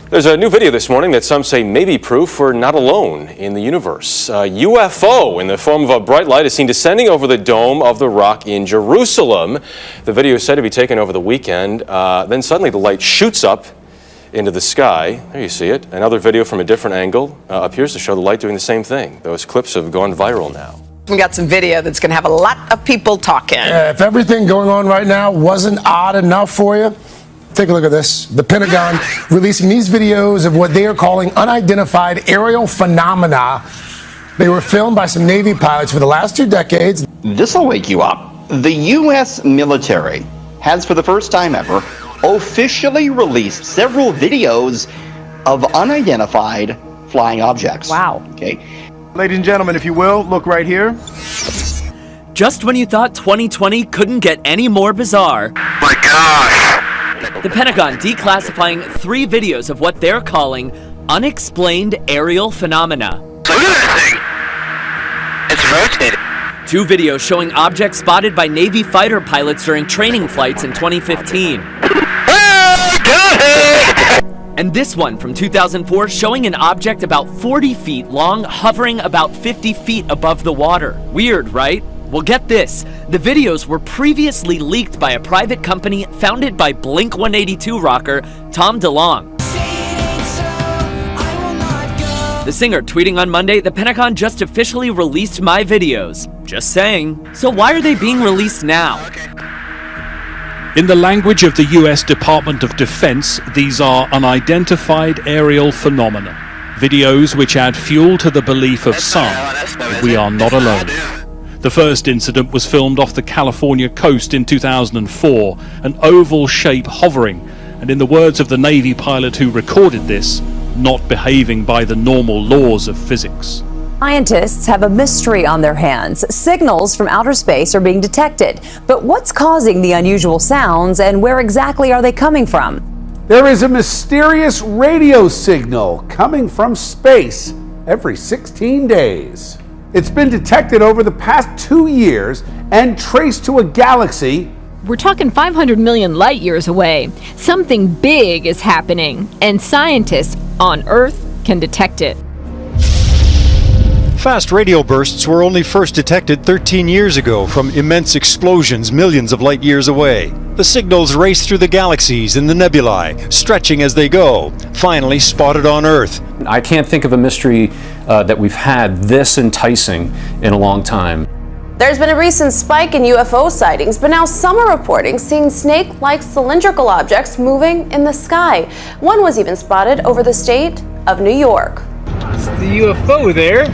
There's a new video this morning that some say may be proof we're not alone in the universe. A UFO in the form of a bright light is seen descending over the Dome of the Rock in Jerusalem. The video is said to be taken over the weekend. Then suddenly the light shoots up into the sky. There you see it. Another video from a different angle appears to show the light doing the same thing. Those clips have gone viral now. We got some video that's going to have a lot of people talking. If everything going on right now wasn't odd enough for you, take a look at this. The Pentagon releasing these videos of what they are calling unidentified aerial phenomena. They were filmed by some Navy pilots for the last 2 decades. This'll wake you up. The U.S. military has, for the first time ever, officially released several videos of unidentified flying objects. Wow. Okay. Ladies and gentlemen, if you will, look right here. Just when you thought 2020 couldn't get any more bizarre. My gosh! The Pentagon declassifying 3 videos of what they're calling unexplained aerial phenomena. Look at that thing! It's rotating. 2 videos showing objects spotted by Navy fighter pilots during training flights in 2015. And this one from 2004 showing an object about 40 feet long hovering about 50 feet above the water. Weird, right? Well, get this. The videos were previously leaked by a private company founded by Blink-182 rocker Tom DeLonge. The singer tweeting on Monday, "The Pentagon just officially released my videos." Just saying. So why are they being released now? In the language of the US Department of Defense, these are unidentified aerial phenomena. Videos which add fuel to the belief of some that we are not alone. The first incident was filmed off the California coast in 2004, an oval shape hovering, and in the words of the Navy pilot who recorded this, not behaving by the normal laws of physics. Scientists have a mystery on their hands. Signals from outer space are being detected. But what's causing the unusual sounds, and where exactly are they coming from? There is a mysterious radio signal coming from space every 16 days. It's been detected over the past 2 years and traced to a galaxy. We're talking 500 million light years away. Something big is happening, and scientists on Earth can detect it. Fast radio bursts were only first detected 13 years ago from immense explosions millions of light years away. The signals race through the galaxies and the nebulae, stretching as they go, finally spotted on Earth. I can't think of a mystery that we've had this enticing in a long time. There's been a recent spike in UFO sightings, but now some are reporting seeing snake-like cylindrical objects moving in the sky. One was even spotted over the state of New York. It's the UFO there.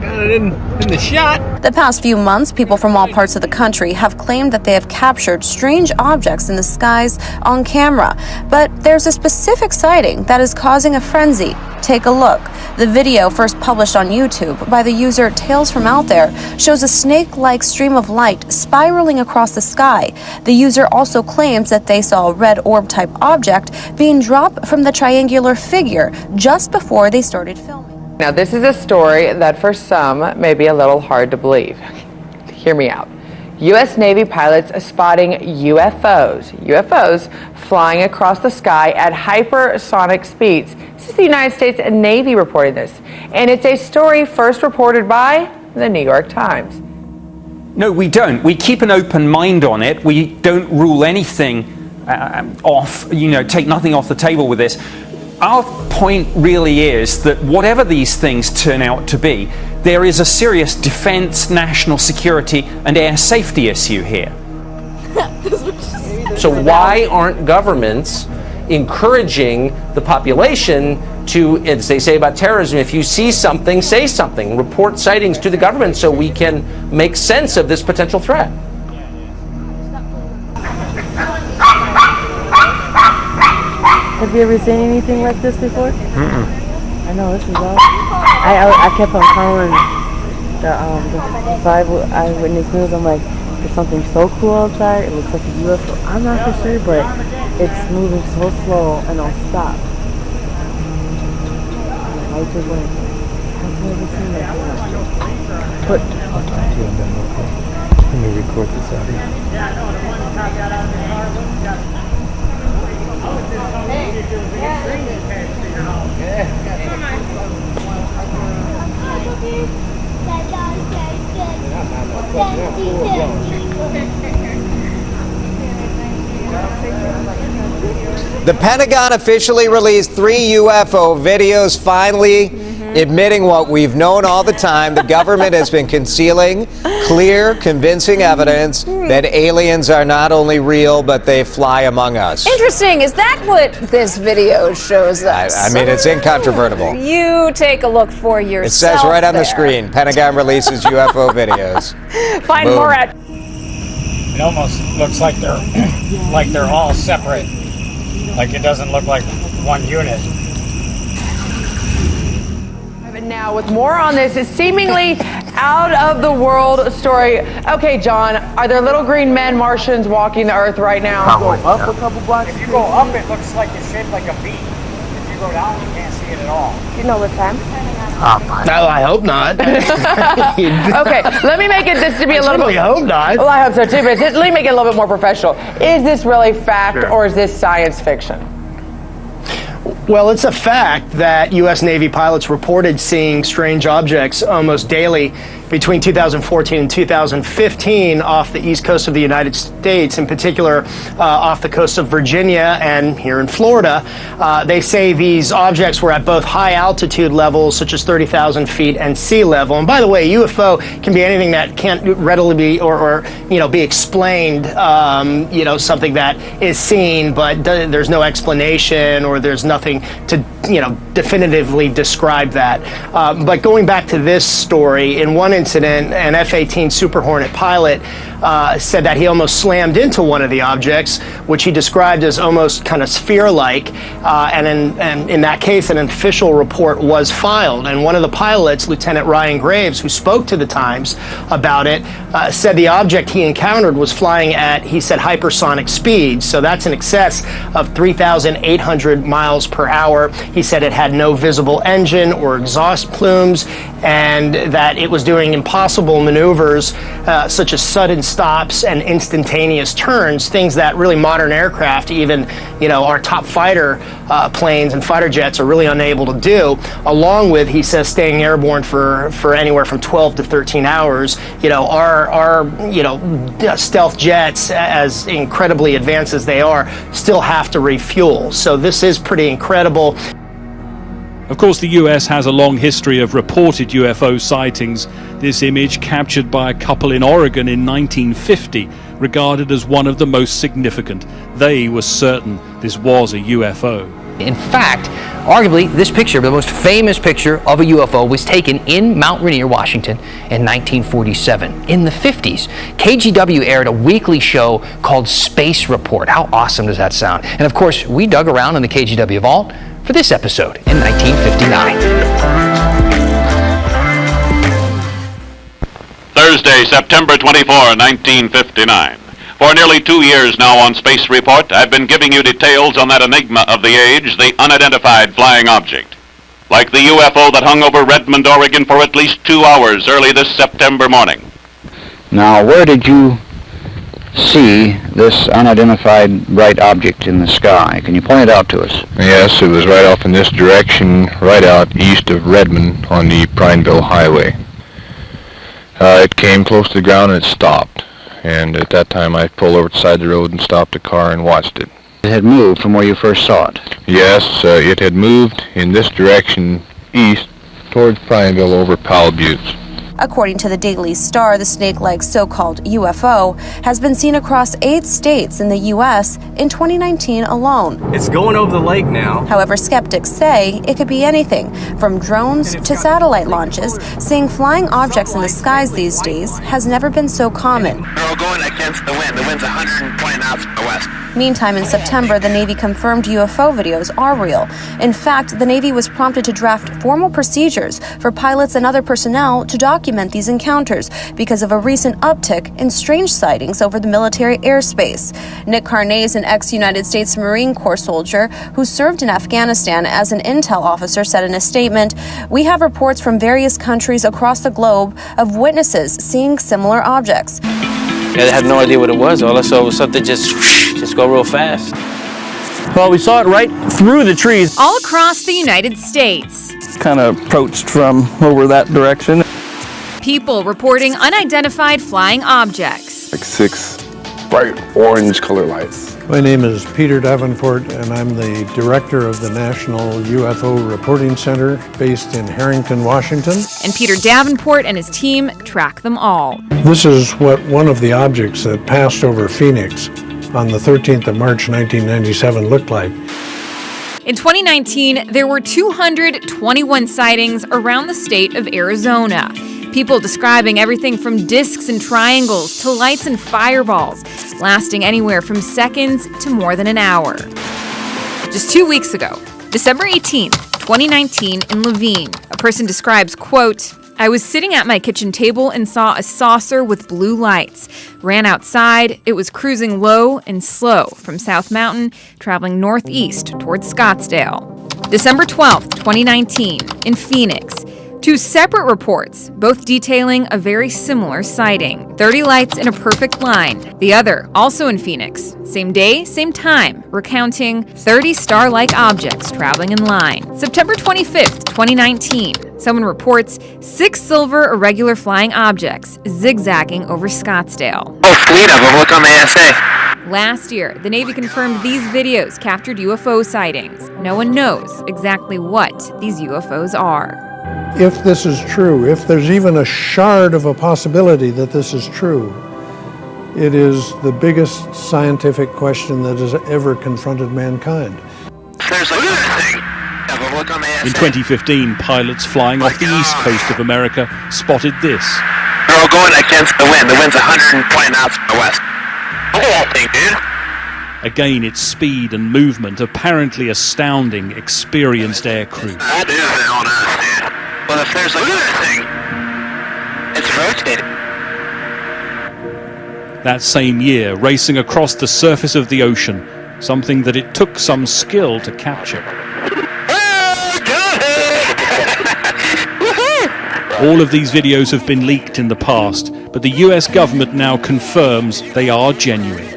Got it in the shot. The past few months, people from all parts of the country have claimed that they have captured strange objects in the skies on camera. But there's a specific sighting that is causing a frenzy. Take a look. The video, first published on YouTube by the user Tales from Out There, shows a snake-like stream of light spiraling across the sky. The user also claims that they saw a red orb-type object being dropped from the triangular figure just before they started filming. Now, this is a story that for some may be a little hard to believe. Hear me out. U.S. Navy pilots are spotting UFOs flying across the sky at hypersonic speeds. This is the United States Navy reporting this. And it's a story first reported by the New York Times. No, we don't. We keep an open mind on it. We don't rule anything off, take nothing off the table with this. Our point really is that whatever these things turn out to be, there is a serious defense, national security, and air safety issue here. So why aren't governments encouraging the population to, as they say about terrorism, if you see something, say something, report sightings to the government so we can make sense of this potential threat? Have you ever seen anything like this before? I know, this is awesome. I kept on calling the 5 Eyewitness News. I'm like, there's something so cool outside. It looks like a UFO. I'm not for sure, but it's moving so slow and it'll stop. The lights are going. I've never seen that before. But let me record this out here. The Pentagon officially released 3 UFO videos, finally admitting what we've known all the time. The government has been concealing clear, convincing evidence that aliens are not only real, but they fly among us. Interesting. Is that what this video shows us? I mean, it's incontrovertible. You take a look for It yourself. says right on the there. screen, Pentagon releases UFO videos. Find Boom. more at. It almost looks like they're all separate. Like it doesn't look like one unit. Now, with more on this seemingly out of the world story. Okay, John, are there little green men, Martians, walking the earth right now? Go up a couple blocks. If you go up, it looks like it's shaped like a V. If you go down, you can't see it at all. You know what time? No, I hope not. Okay, let me make it this to be a little certainly hope not. Well, I hope so too, but let me make it a little bit more professional. Is this really fact or is this science fiction? Well, it's a fact that U.S. Navy pilots reported seeing strange objects almost daily between 2014 and 2015 off the east coast of the United States, in particular off the coast of Virginia and here in Florida. They say these objects were at both high altitude levels, such as 30,000 feet, and sea level. And by the way, UFO can be anything that can't readily be or be explained. Something that is seen, but there's no explanation or there's nothing to definitively describe that. But going back to this story, in one incident, an F-18 Super Hornet pilot said that he almost slammed into one of the objects, which he described as almost kind of sphere-like. And in that case, an official report was filed. And one of the pilots, Lieutenant Ryan Graves, who spoke to the Times about it, said the object he encountered was flying at, he said, hypersonic speed. So that's in excess of 3,800 miles per hour. He said it had no visible engine or exhaust plumes, and that it was doing impossible maneuvers such as sudden stops and instantaneous turns, things that really modern aircraft, even our top fighter planes and fighter jets, are really unable to do, along with, he says, staying airborne for anywhere from 12 to 13 hours. Our stealth jets, as incredibly advanced as they are, still have to refuel. So this is pretty incredible. Of course, the US has a long history of reported UFO sightings. This image, captured by a couple in Oregon in 1950, regarded as one of the most significant. They were certain this was a UFO. In fact, arguably, this picture, the most famous picture of a UFO, was taken in Mount Rainier, Washington in 1947. In the 50s, KGW aired a weekly show called Space Report. How awesome does that sound? And of course, we dug around in the KGW vault for this episode in 1959. Thursday, September 24, 1959. For nearly 2 years now on Space Report, I've been giving you details on that enigma of the age, the unidentified flying object. Like the UFO that hung over Redmond, Oregon for at least 2 hours early this September morning. Now, where did you see this unidentified bright object in the sky? Can you point it out to us? Yes, it was right off in this direction, right out east of Redmond on the Prineville Highway. It came close to the ground and it stopped. And at that time I pulled over to the side of the road and stopped the car and watched it. It had moved from where you first saw it? Yes, it had moved in this direction east towards Prineville over Powell Buttes. According to the Daily Star, the snake-like so-called UFO has been seen across 8 states in the U.S. in 2019 alone. It's going over the lake now. However, skeptics say it could be anything from drones to satellite launches. Seeing flying objects in the skies these days has never been so common. They're all going against the wind. The wind's 120 knots from the west. Meantime, in September, the Navy confirmed UFO videos are real. In fact, the Navy was prompted to draft formal procedures for pilots and other personnel to document these encounters because of a recent uptick in strange sightings over the military airspace. Nick Carnez, an ex-United States Marine Corps soldier who served in Afghanistan as an intel officer, said in a statement, "We have reports from various countries across the globe of witnesses seeing similar objects." I had no idea what it was. All I saw was something just go real fast. Well, we saw it right through the trees. All across the United States. Kind of approached from over that direction. People reporting unidentified flying objects. Like 6 bright orange color lights. My name is Peter Davenport, and I'm the director of the National UFO Reporting Center based in Harrington, Washington. And Peter Davenport and his team track them all. This is what one of the objects that passed over Phoenix on the 13th of March 1997 looked like. In 2019, there were 221 sightings around the state of Arizona. People describing everything from discs and triangles to lights and fireballs, lasting anywhere from seconds to more than an hour. Just 2 weeks ago, December 18th, 2019, in Laveen, a person describes, quote, "I was sitting at my kitchen table and saw a saucer with blue lights. Ran outside. It was cruising low and slow from South Mountain, traveling northeast towards Scottsdale." December 12th, 2019, in Phoenix. 2 separate reports, both detailing a very similar sighting. 30 lights in a perfect line. The other, also in Phoenix. Same day, same time, recounting 30 star-like objects traveling in line. September 25th, 2019. Someone reports 6 silver irregular flying objects zigzagging over Scottsdale. Oh, fleet of them. Look on the ASA. Last year, the Navy confirmed these videos captured UFO sightings. No one knows exactly what these UFOs are. If this is true, if there's even a shard of a possibility that this is true, it is the biggest scientific question that has ever confronted mankind. In 2015, pilots flying off the east coast of America spotted this. They're all going against the wind. The wind's 120 knots from the west. Look at that thing, dude. Again, its speed and movement apparently astounding experienced air crew. That is it on Earth, dude. Well, if there's look at that thing. It's rotating. That same year, racing across the surface of the ocean, something that it took some skill to capture. All of these videos have been leaked in the past, but the US government now confirms they are genuine.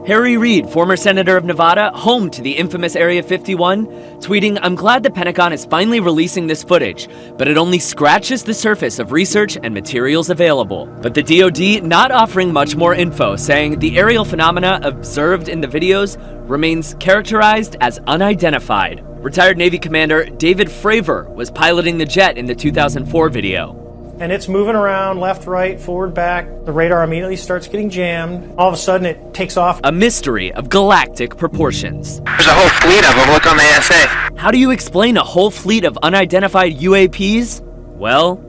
Harry Reid, former senator of Nevada, home to the infamous Area 51, tweeting, "I'm glad the Pentagon is finally releasing this footage, but it only scratches the surface of research and materials available." But the DoD not offering much more info, saying the aerial phenomena observed in the videos remains characterized as unidentified. Retired Navy Commander David Fravor was piloting the jet in the 2004 video. And it's moving around left, right, forward, back. The radar immediately starts getting jammed. All of a sudden, it takes off. A mystery of galactic proportions. There's a whole fleet of them. Look on the ASA. How do you explain a whole fleet of unidentified UAPs? Well,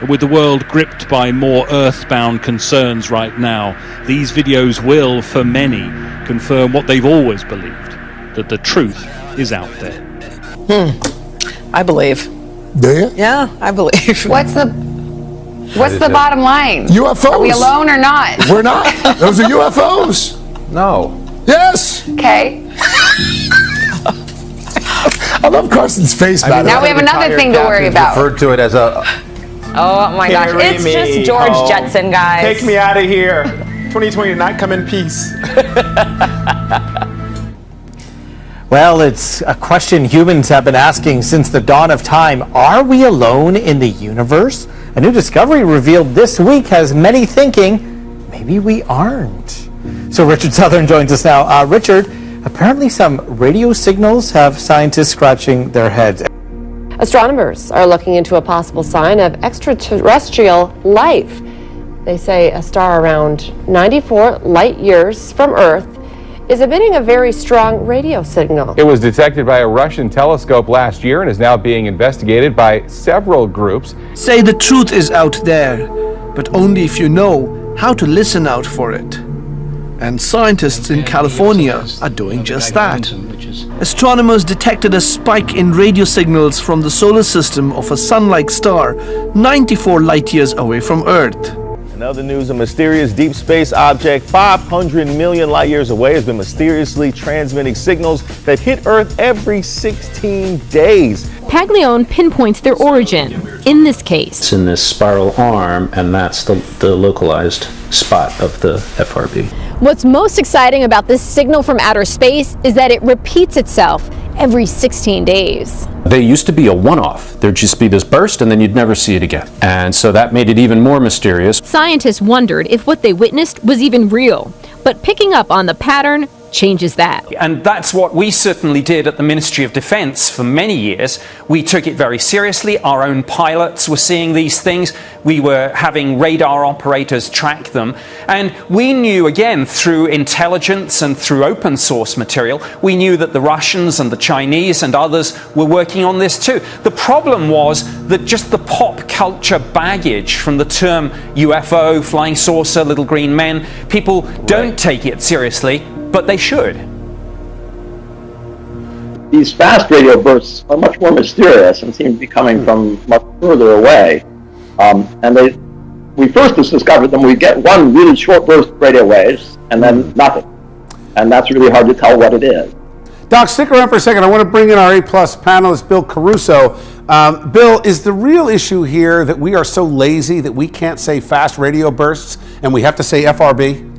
with the world gripped by more earthbound concerns right now, these videos will, for many, confirm what they've always believed, that the truth is out there. I believe. Do you? Yeah, I believe. What's the bottom line? UFOs. Are we alone or not? We're not. Those are UFOs. No. Yes. Okay. I love Carson's face. Now we have another thing to worry about. Referred to it as a. Oh my gosh, Carry it's me just George home. Jetson, guys. Take me out of here. 2020 did not come in peace. Well, it's a question humans have been asking since the dawn of time. Are we alone in the universe? A new discovery revealed this week has many thinking maybe we aren't. So Richard Southern joins us now. Richard, apparently some radio signals have scientists scratching their heads. Astronomers are looking into a possible sign of extraterrestrial life. They say a star around 94 light years from Earth is emitting a very strong radio signal. It was detected by a Russian telescope last year and is now being investigated by several groups. Say the truth is out there, but only if you know how to listen out for it. And scientists in California are doing just that. Astronomers detected a spike in radio signals from the solar system of a sun-like star 94 light years away from Earth. In other news, a mysterious deep space object 500 million light years away has been mysteriously transmitting signals that hit Earth every 16 days. Paglione pinpoints their origin. In this case, It's in this spiral arm, and that's the localized spot of the FRB. What's most exciting about this signal from outer space is that it repeats itself every 16 days. They used to be a one-off. There'd just be this burst and then you'd never see it again. And so that made it even more mysterious. Scientists wondered if what they witnessed was even real, but picking up on the pattern changes that. And that's what we certainly did at the Ministry of Defense for many years. We took it very seriously. Our own pilots were seeing these things. We were having radar operators track them. And we knew, again, through intelligence and through open source material, we knew that the Russians and the Chinese and others were working on this too. The problem was that just the pop culture baggage from the term UFO, flying saucer, little green men, people don't take it seriously, but they should. These fast radio bursts are much more mysterious and seem to be coming from much further away. We first discovered them, we get one really short burst of radio waves and then nothing. And that's really hard to tell what it is. Doc, stick around for a second. I want to bring in our A+ panelist, Bill Caruso. Bill, is the real issue here that we are so lazy that we can't say fast radio bursts and we have to say FRB?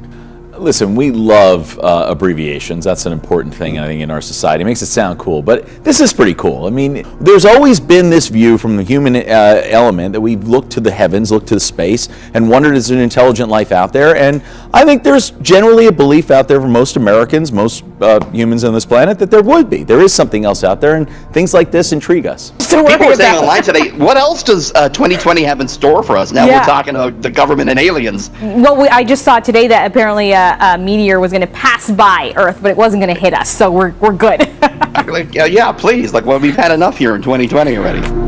Listen, we love abbreviations. That's an important thing, I think, in our society. It makes it sound cool, but this is pretty cool. I mean, there's always been this view from the human element that we've looked to the heavens, looked to the space, and wondered, is there an intelligent life out there? And I think there's generally a belief out there for most Americans, most humans on this planet, that there would be. There is something else out there, and things like this intrigue us. People were saying online today, what else does 2020 have in store for us? Now we're talking about the government and aliens. Well, I just saw today that apparently a meteor was going to pass by Earth, but it wasn't going to hit us, so we're good. Yeah, please. We've had enough here in 2020 already.